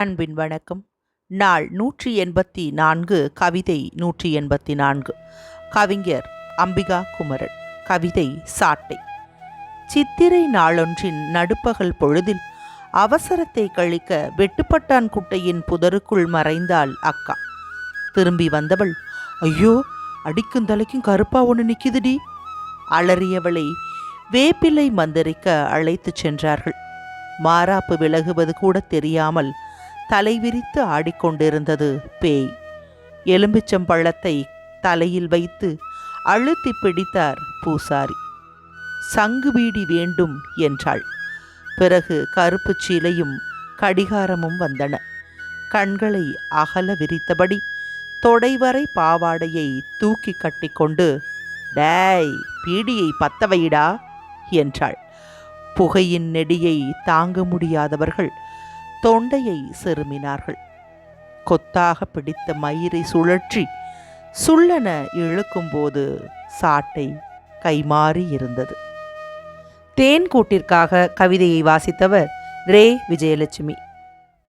அன்பின் வணக்கம். நாள் 184. கவிதை 184. கவிஞர் அம்பிகா குமரன். கவிதை சாட்டை. சித்திரை நாளொன்றின் நடுப்பகல் பொழுதில் அவசரத்தை கழிக்க வெட்டுப்பட்டான் குட்டையின் புதருக்குள் மறைந்தாள் அக்கா. திரும்பி வந்தவள், ஐயோ, அடிக்கும் தலைக்கும் கருப்பா ஒன்று நிற்கிதுடி. அலறியவளை வேப்பிலை மந்தரிக்க அழைத்துச் சென்றார்கள். மாறாப்பு விலகுவது கூட தெரியாமல் தலைவிரித்து ஆடிக்கொண்டிருந்தது பேய். எலும்பிச்சம்பழத்தை தலையில் வைத்து அழுத்தி பிடித்தார் பூசாரி. சங்கு பீடி வேண்டும் என்றாள். பிறகு கருப்பு சீலையும் கடிகாரமும் வந்தன. கண்களை அகல விரித்தபடி தொடைவரை பாவாடையை தூக்கி கட்டிக்கொண்டு, டேய், பீடியை பத்த வைடா என்றாள். புகையின் நெடியை தாங்க முடியாதவர்கள் தொண்டையை செருமினார்கள். கொத்தாக பிடித்த மயிரை சுழற்றி சுள்ளென இழுக்கும்போது சாட்டை கைமாறி இருந்தது. தேன்கூட்டிற்காக கவிதையை வாசித்தவர் ரே. விஜயலட்சுமி.